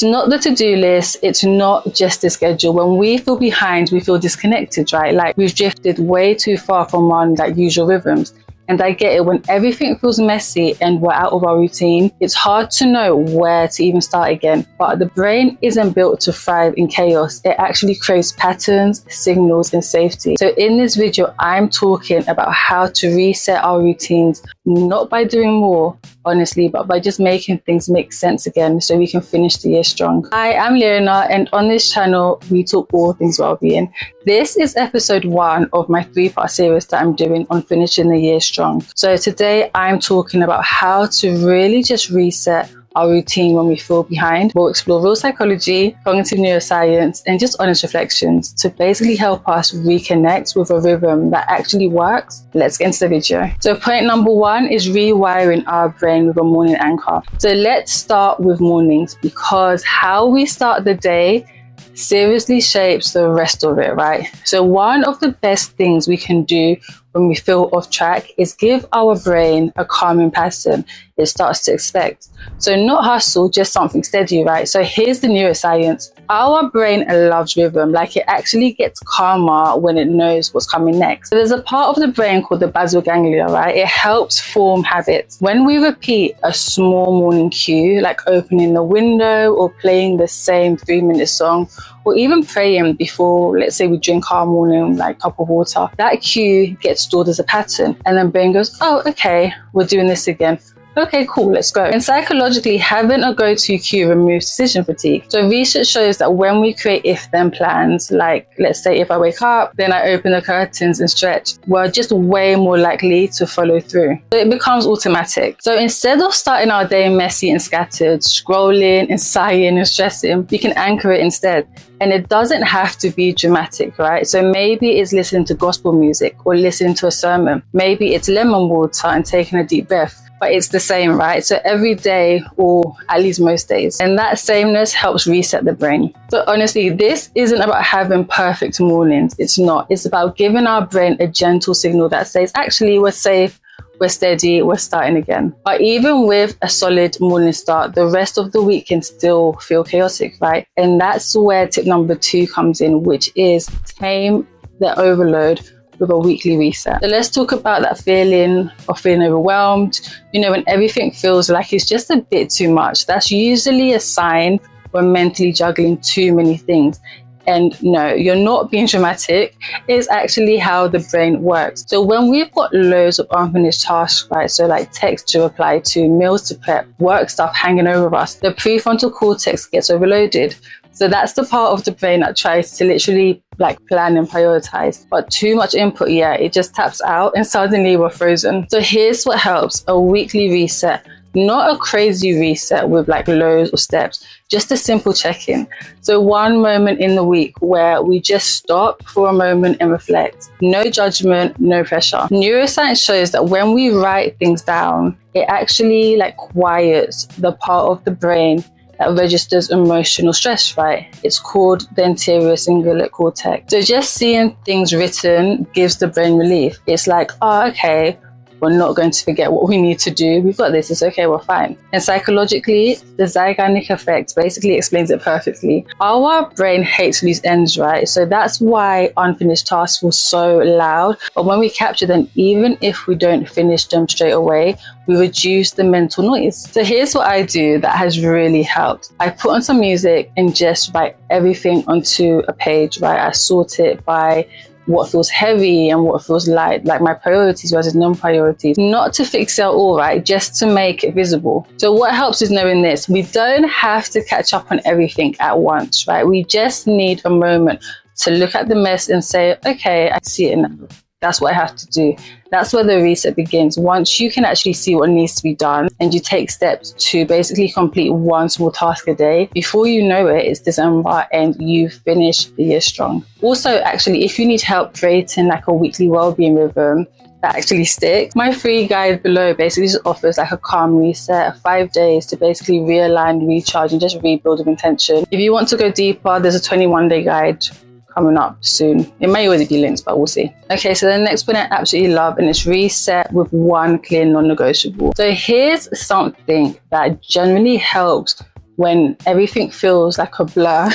It's not the to-do list. It's not just the schedule. When we feel behind, we feel disconnected, right? Like we've drifted way too far from our like usual rhythms. And I get it, when everything feels messy and we're out of our routine, it's hard to know where to even start again. But the brain isn't built to thrive in chaos. It actually craves patterns, signals, and safety. So in this video, I'm talking about how to reset our routines, not by doing more, honestly, but by just making things make sense again so we can finish the year strong. Hi, I'm Leona, and on this channel, we talk all things well-being. This is episode 1 of my 3-part series that I'm doing on finishing the year strong. So today I'm talking about how to really just reset our routine when we feel behind. We'll explore real psychology, cognitive neuroscience, and just honest reflections to basically help us reconnect with a rhythm that actually works. Let's get into the video. So point number 1 is rewiring our brain with a morning anchor. So let's start with mornings, because how we start the day seriously shapes the rest of it, right? So one of the best things we can do when we feel off track is give our brain a calming pattern it starts to expect. So not hustle, just something steady, right? So here's the neuroscience. Our brain loves rhythm. Like, it actually gets calmer when it knows what's coming next. So there's a part of the brain called the basal ganglia, right? It helps form habits. When we repeat a small morning cue, like opening the window or playing the same 3-minute song, or even praying before, let's say, we drink our morning like cup of water, that cue gets stored as a pattern, and then brain goes, oh, okay, we're doing this again. Okay, cool, let's go. And psychologically, having a go-to cue removes decision fatigue. So research shows that when we create if-then plans, like let's say if I wake up, then I open the curtains and stretch, we're just way more likely to follow through. So it becomes automatic. So instead of starting our day messy and scattered, scrolling and sighing and stressing, we can anchor it instead. And it doesn't have to be dramatic, right? So maybe it's listening to gospel music or listening to a sermon. Maybe it's lemon water and taking a deep breath. But it's the same, right? So every day, or at least most days. And that sameness helps reset the brain. So honestly, this isn't about having perfect mornings. It's not. It's about giving our brain a gentle signal that says, actually, we're safe, we're steady, we're starting again. But even with a solid morning start, the rest of the week can still feel chaotic, right? And that's where tip number 2 comes in, which is tame the overload with a weekly reset. So let's talk about that feeling of feeling overwhelmed. You know, when everything feels like it's just a bit too much, that's usually a sign we're mentally juggling too many things. And no, you're not being dramatic. It's actually how the brain works. So when we've got loads of unfinished tasks, right? So like texts to reply to, meals to prep, work stuff hanging over us, the prefrontal cortex gets overloaded. So that's the part of the brain that tries to literally like plan and prioritize. But too much input, it just taps out and suddenly we're frozen. So here's what helps: a weekly reset. Not a crazy reset with like loads of steps, just a simple check-in. So one moment in the week where we just stop for a moment and reflect. No judgment, no pressure. Neuroscience shows that when we write things down, it actually like quiets the part of the brain that registers emotional stress, right? It's called the anterior cingulate cortex. So just seeing things written gives the brain relief. It's like, oh, okay, we're not going to forget what we need to do. We've got this, it's okay, we're fine. And psychologically, the Zeigarnik effect basically explains it perfectly. Our brain hates loose ends, right? So that's why unfinished tasks feel so loud. But when we capture them, even if we don't finish them straight away, we reduce the mental noise. So here's what I do that has really helped. I put on some music and just write everything onto a page, right? I sort it by what feels heavy and what feels light, like my priorities versus non-priorities. Not to fix it all, right? Just to make it visible. So what helps is knowing this. We don't have to catch up on everything at once, right? We just need a moment to look at the mess and say, okay, I see it now. That's what I have to do. That's where the reset begins. Once you can actually see what needs to be done and you take steps to basically complete one small task a day, before you know it, it's December and you've finished the year strong. Also, actually, if you need help creating like a weekly well-being rhythm that actually sticks, my free guide below basically just offers like a calm reset, 5 days to basically realign, recharge, and just rebuild with intention. If you want to go deeper, there's a 21-day guide coming up soon. It may already be linked, but we'll see. Okay, so the next one I absolutely love, and it's reset with one clear non-negotiable. So here's something that generally helps when everything feels like a blur,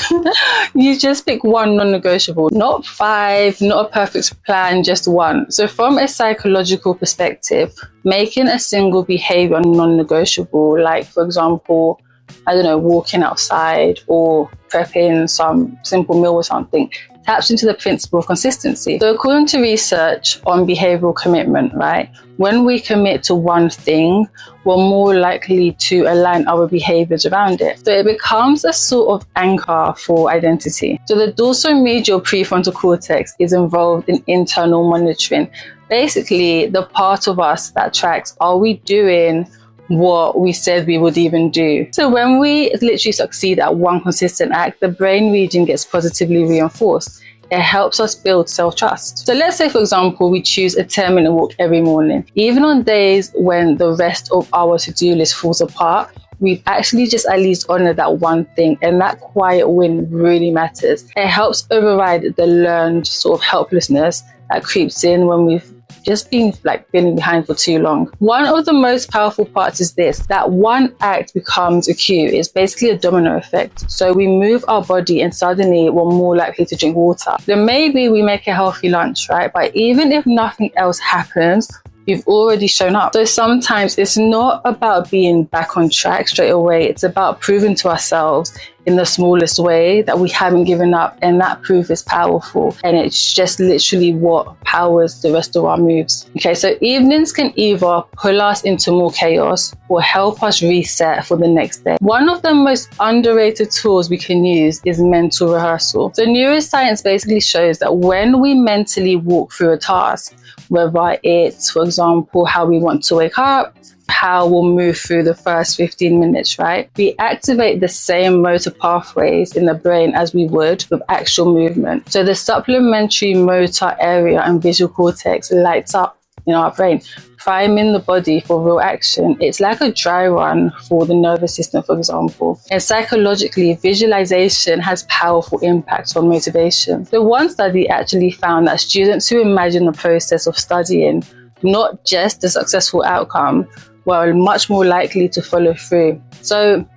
you just pick one non-negotiable, not 5, not a perfect plan, just one. So from a psychological perspective, making a single behavior non-negotiable, like for example, I don't know, walking outside or prepping some simple meal or something, taps into the principle of consistency. So according to research on behavioral commitment, right, when we commit to one thing, we're more likely to align our behaviors around it. So it becomes a sort of anchor for identity. So the dorsomedial prefrontal cortex is involved in internal monitoring. Basically, the part of us that tracks, are we doing what we said we would even do? So when we literally succeed at one consistent act, the brain region gets positively reinforced. It helps us build self-trust. So let's say, for example, we choose a 10-minute walk every morning. Even on days when the rest of our to-do list falls apart, we've actually just at least honored that one thing, and that quiet win really matters. It helps override the learned sort of helplessness that creeps in when we've just been behind for too long. One of the most powerful parts is this, that one act becomes a cue. It's basically a domino effect. So we move our body and suddenly we're more likely to drink water. Then maybe we make a healthy lunch, right? But even if nothing else happens, you've already shown up. So sometimes it's not about being back on track straight away. It's about proving to ourselves in the smallest way that we haven't given up, and that proof is powerful, and it's just literally what powers the rest of our moves. Okay, so evenings can either pull us into more chaos or help us reset for the next day. One of the most underrated tools we can use is mental rehearsal. So neuroscience basically shows that when we mentally walk through a task, whether it's, for example, how we want to wake up, how we'll move through the first 15 minutes, right? We activate the same motor pathways in the brain as we would with actual movement. So the supplementary motor area and visual cortex lights up in our brain, priming the body for real action. It's like a dry run for the nervous system, for example. And psychologically, visualization has powerful impacts on motivation. So one study actually found that students who imagine the process of studying, not just the successful outcome, were much more likely to follow through. So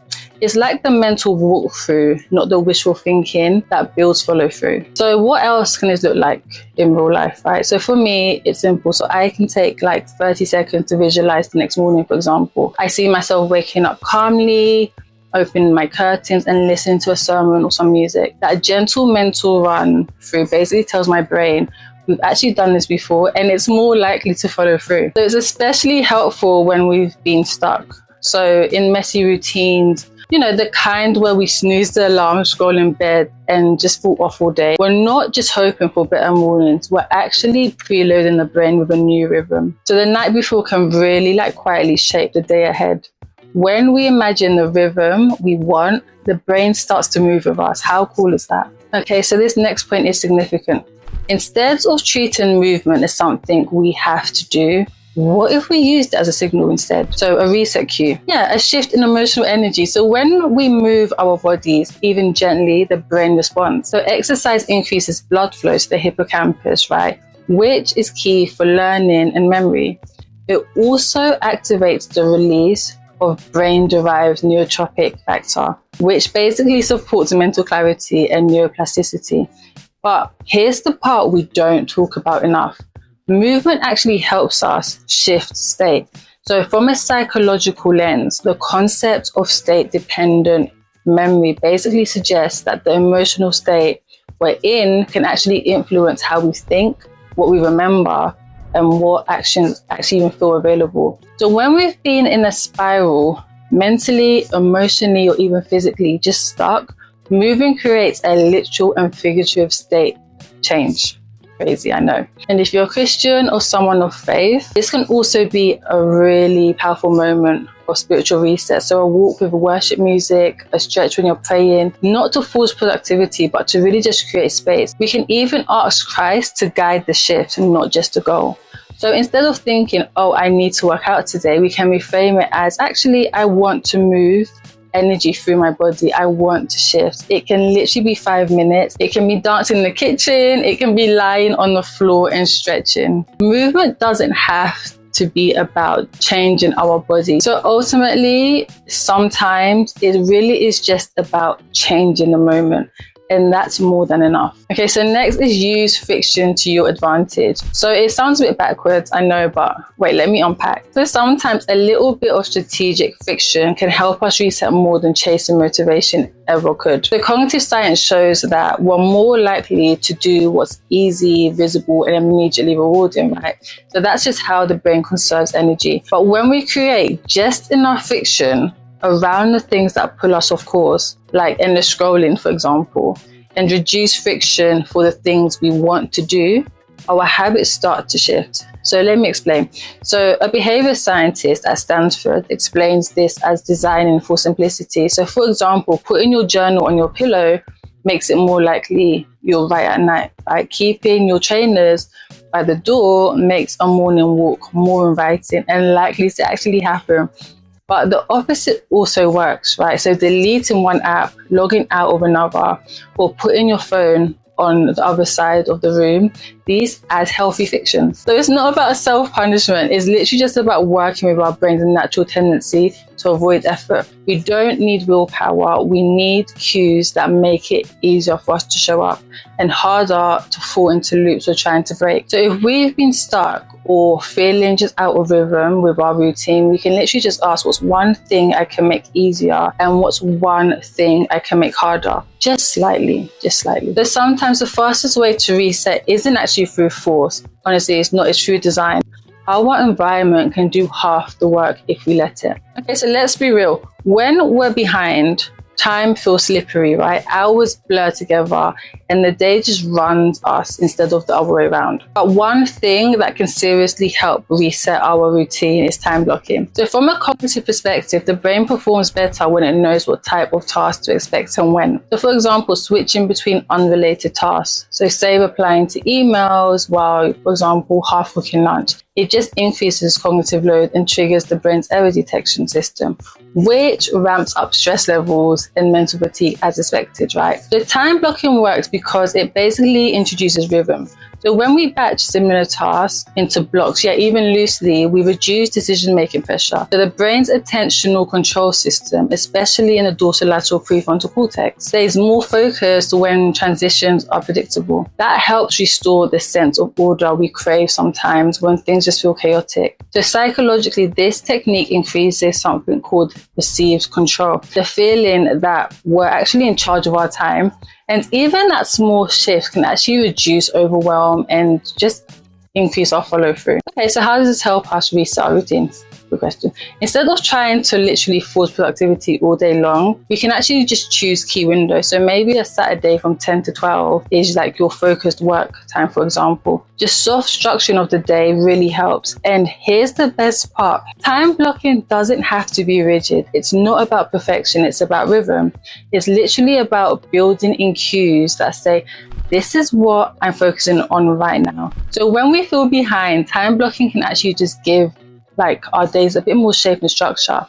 it's like the mental walkthrough, not the wishful thinking, that builds follow through. So what else can this look like in real life, right? So for me, it's simple. So I can take 30 seconds to visualize the next morning, for example. I see myself waking up calmly, opening my curtains and listening to a sermon or some music. That gentle mental run through basically tells my brain, we've actually done this before, and it's more likely to follow through. So it's especially helpful when we've been stuck. So in messy routines, the kind where we snooze the alarm, scroll in bed and just fall off all day. We're not just hoping for better mornings, we're actually preloading the brain with a new rhythm. So the night before can really quietly shape the day ahead. When we imagine the rhythm we want, the brain starts to move with us. How cool is that? Okay, so this next point is significant. Instead of treating movement as something we have to do, what if we used it as a signal instead? So a reset cue. Yeah, a shift in emotional energy. So when we move our bodies, even gently, the brain responds. So exercise increases blood flow to the hippocampus, right? Which is key for learning and memory. It also activates the release of brain-derived neurotropic factor, which basically supports mental clarity and neuroplasticity. But here's the part we don't talk about enough. Movement actually helps us shift state. So from a psychological lens, the concept of state-dependent memory basically suggests that the emotional state we're in can actually influence how we think, what we remember, and what actions actually even feel available. So when we've been in a spiral, mentally, emotionally, or even physically just stuck, moving creates a literal and figurative state change. Crazy, I know. And if you're a Christian or someone of faith, this can also be a really powerful moment of spiritual reset. So a walk with worship music, a stretch when you're praying, not to force productivity, but to really just create space. We can even ask Christ to guide the shift and not just the goal. So instead of thinking, oh, I need to work out today, we can reframe it as, actually, I want to move energy through my body. I want to shift. It can literally be 5 minutes. It can be dancing in the kitchen. It can be lying on the floor and stretching. Movement doesn't have to be about changing our body. So ultimately, sometimes it really is just about changing the moment. And that's more than enough. Okay, so next is use friction to your advantage. So it sounds a bit backwards, I know, but wait, let me unpack. So sometimes a little bit of strategic friction can help us reset more than chasing motivation ever could. So cognitive science shows that we're more likely to do what's easy, visible, and immediately rewarding, right? So that's just how the brain conserves energy. But when we create just enough friction around the things that pull us off course, like endless scrolling, for example, and reduce friction for the things we want to do, our habits start to shift. So let me explain. So a behavior scientist at Stanford explains this as designing for simplicity. So for example, putting your journal on your pillow makes it more likely you'll write at night. Like keeping your trainers by the door makes a morning walk more inviting and likely to actually happen. But the opposite also works, right? So deleting one app, logging out of another, or putting your phone on the other side of the room, these add healthy friction. So it's not about self-punishment. It's literally just about working with our brain's natural tendency to avoid effort. We don't need willpower. We need cues that make it easier for us to show up and harder to fall into loops we're trying to break. So if we've been stuck or feeling just out of rhythm with our routine, we can literally just ask, what's one thing I can make easier and what's one thing I can make harder? Just slightly. So sometimes the fastest way to reset isn't actually through force. Honestly, it's not, it's through design. Our environment can do half the work if we let it. Okay, so let's be real. When we're behind, time feels slippery, right? Hours blur together and the day just runs us instead of the other way around. But one thing that can seriously help reset our routine is time blocking. So from a cognitive perspective, the brain performs better when it knows what type of task to expect and when. So for example, switching between unrelated tasks. So say replying to emails while, for example, half cooking lunch. It just increases cognitive load and triggers the brain's error detection system, which ramps up stress levels and mental fatigue as expected, right? The time blocking works because it basically introduces rhythm. So when we batch similar tasks into blocks, even loosely, we reduce decision-making pressure. So the brain's attentional control system, especially in the dorsolateral prefrontal cortex, stays more focused when transitions are predictable. That helps restore the sense of order we crave sometimes when things just feel chaotic. So psychologically, this technique increases something called perceived control, the feeling that we're actually in charge of our time. And even that small shift can actually reduce overwhelm and just increase our follow through. Okay, so how does this help us reset our routines? Good question. Instead of trying to literally force productivity all day long, we can actually just choose key windows. So maybe a Saturday from 10 to 12 is like your focused work time, for example. Just soft structuring of the day really helps. And here's the best part. Time blocking doesn't have to be rigid. It's not about perfection. It's about rhythm. It's literally about building in cues that say, this is what I'm focusing on right now. So when we feel behind, time blocking can actually just give like our days a bit more shape and structure.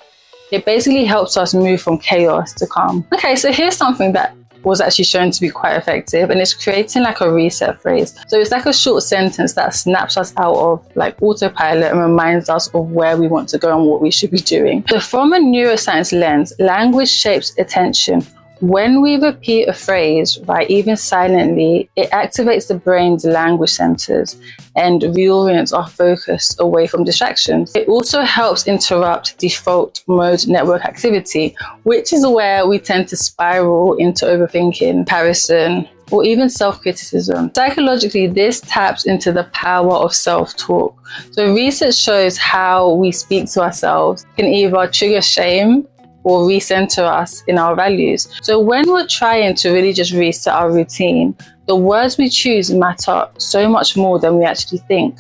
It basically helps us move from chaos to calm. Okay, so here's something that was actually shown to be quite effective, and it's creating like a reset phrase. So it's like a short sentence that snaps us out of like autopilot and reminds us of where we want to go and what we should be doing. So from a neuroscience lens, language shapes attention. When we repeat a phrase, right, even silently, it activates the brain's language centers and reorients our focus away from distractions. It also helps interrupt default mode network activity, which is where we tend to spiral into overthinking, comparison, or even self-criticism. Psychologically, this taps into the power of self-talk. So research shows how we speak to ourselves can either trigger shame or recenter us in our values. So when we're trying to really just reset our routine, the words we choose matter so much more than we actually think.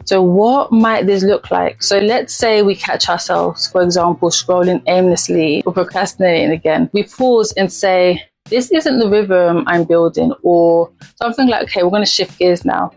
So what might this look like? So let's say we catch ourselves, for example, scrolling aimlessly or procrastinating again. We pause and say, this isn't the rhythm I'm building, or something like, okay, we're going to shift gears now.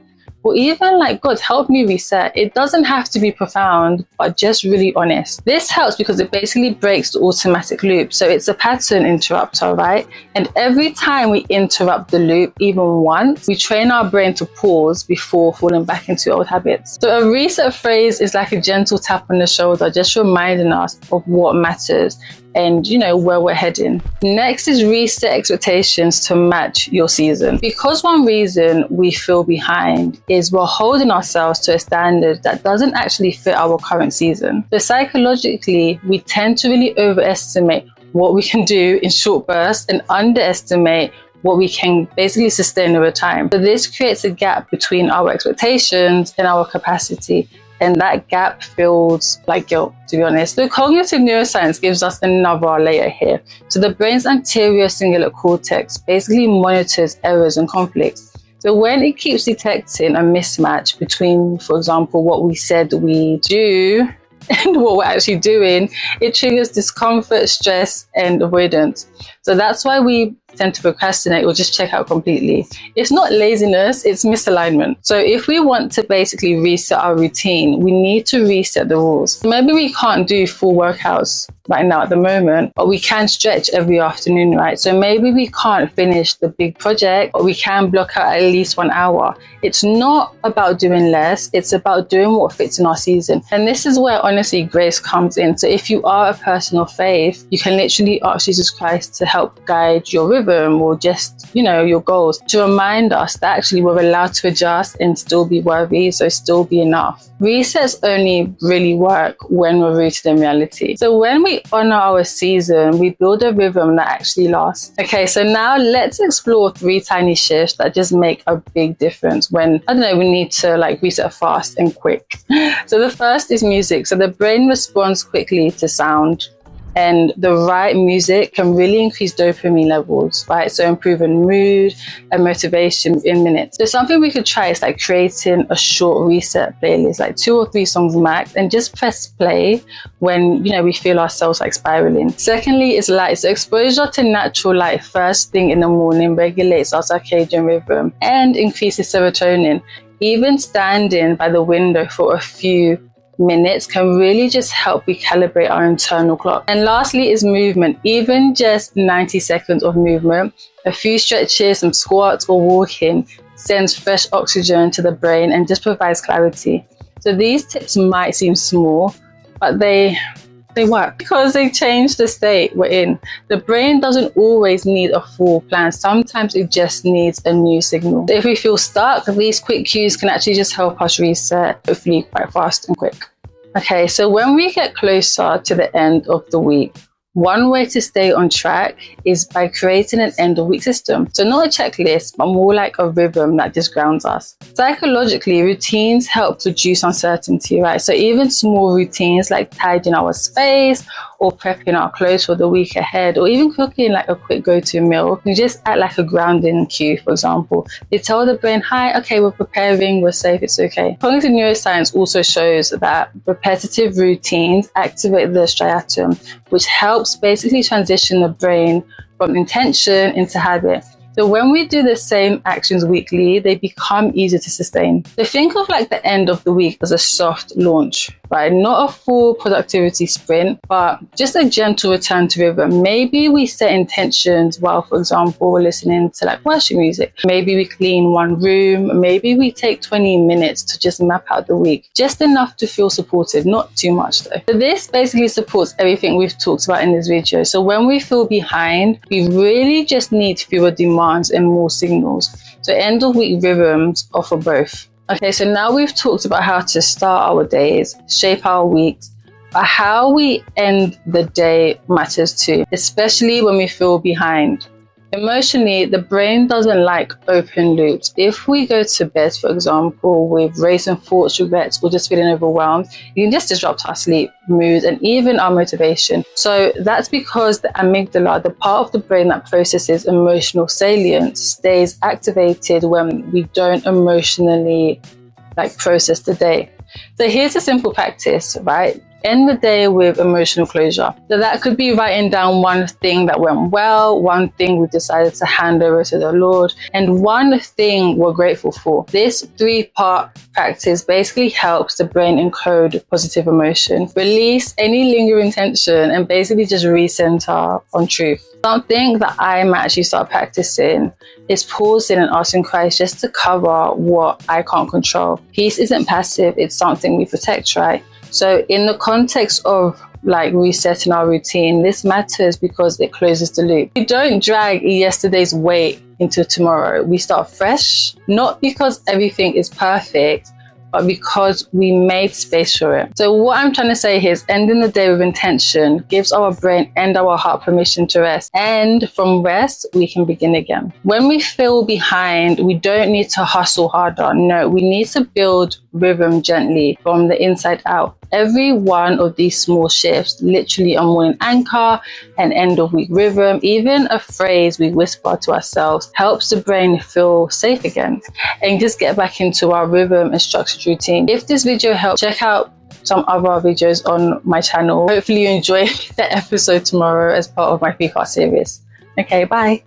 or even like, God, help me reset. It doesn't have to be profound, but just really honest. This helps because it basically breaks the automatic loop. So it's a pattern interrupter, right? And every time we interrupt the loop, even once, we train our brain to pause before falling back into old habits. So a reset phrase is like a gentle tap on the shoulder, just reminding us of what matters and where we're heading. Next is reset expectations to match your season. Because one reason we feel behind is we're holding ourselves to a standard that doesn't actually fit our current season. So psychologically, we tend to really overestimate what we can do in short bursts and underestimate what we can basically sustain over time. So this creates a gap between our expectations and our capacity. And that gap feels like guilt, to be honest. So cognitive neuroscience gives us another layer here. So the brain's anterior cingulate cortex basically monitors errors and conflicts. So when it keeps detecting a mismatch between, for example, what we said we do and what we're actually doing, it triggers discomfort, stress, and avoidance. So that's why we tend to procrastinate or just check out completely. It's not laziness, it's misalignment. So if we want to basically reset our routine, we need to reset the rules. Maybe we can't do full workouts right now at the moment, but we can stretch every afternoon, right? So maybe we can't finish the big project, but we can block out at least 1 hour. It's not about doing less, it's about doing what fits in our season. And this is where honestly grace comes in. So if you are a person of faith, you can literally ask Jesus Christ to help guide your rhythm or just, your goals, to remind us that actually we're allowed to adjust and still be worthy, so still be enough. Resets only really work when we're rooted in reality. So when we honor our season, we build a rhythm that actually lasts. Okay, so now let's explore 3 tiny shifts that just make a big difference when, we need to reset fast and quick. So the first is music. So the brain responds quickly to sound, and the right music can really increase dopamine levels, right? So improving mood and motivation in minutes. So something we could try is creating a short reset playlist, 2 or 3 songs max, and just press play when, we feel ourselves spiraling. Secondly is light. So exposure to natural light first thing in the morning regulates our circadian rhythm and increases serotonin. Even standing by the window for a few minutes can really just help recalibrate our internal clock. And lastly is movement. Even just 90 seconds of movement, a few stretches, some squats or walking, sends fresh oxygen to the brain and just provides clarity. So these tips might seem small, but they work because they change the state we're in. The brain doesn't always need a full plan. Sometimes it just needs a new signal. So if we feel stuck, these quick cues can actually just help us reset, hopefully quite fast and quick. Okay, so when we get closer to the end of the week, one way to stay on track is by creating an end of week system. So not a checklist, but more like a rhythm that just grounds us. Psychologically, routines help reduce uncertainty, right? So even small routines like tidying our space or prepping our clothes for the week ahead, or even cooking a quick go-to meal, can just act like a grounding cue, for example. They tell the brain, hi, okay, we're preparing, we're safe, it's okay. Cognitive neuroscience also shows that repetitive routines activate the striatum, which helps basically transition the brain from intention into habit. So when we do the same actions weekly, they become easier to sustain. So think of the end of the week as a soft launch, right? Not a full productivity sprint, but just a gentle return to rhythm. Maybe we set intentions while, for example, we're listening to worship music. Maybe we clean one room. Maybe we take 20 minutes to just map out the week. Just enough to feel supported, not too much though. So this basically supports everything we've talked about in this video. So when we feel behind, we really just need fewer demands and more signals. So end of week rhythms offer both. Okay, so now we've talked about how to start our days, shape our weeks, but how we end the day matters too, especially when we feel behind. Emotionally, the brain doesn't like open loops. If we go to bed, for example, with racing thoughts, regrets, or just feeling overwhelmed, it can just disrupt our sleep, mood, and even our motivation. So that's because the amygdala, the part of the brain that processes emotional salience, stays activated when we don't emotionally process the day. So here's a simple practice, right? End the day with emotional closure. So that could be writing down one thing that went well, one thing we decided to hand over to the Lord, and one thing we're grateful for. This 3-part practice basically helps the brain encode positive emotion, release any lingering tension, and basically just recenter on truth. Something that I might actually start practicing is pausing and asking Christ just to cover what I can't control. Peace isn't passive, it's something we protect, right? So in the context of like resetting our routine, this matters because it closes the loop. We don't drag yesterday's weight into tomorrow. We start fresh, not because everything is perfect, but because we made space for it. So what I'm trying to say here is ending the day with intention gives our brain and our heart permission to rest. And from rest, we can begin again. When we feel behind, we don't need to hustle harder. No, we need to build rhythm gently from the inside out. Every one of these small shifts, literally a morning anchor, an end of week rhythm, even a phrase we whisper to ourselves, helps the brain feel safe again and just get back into our rhythm and structured routine. If this video helped, check out some other videos on my channel. Hopefully you enjoy the episode tomorrow as part of my 3-part series. Okay, bye.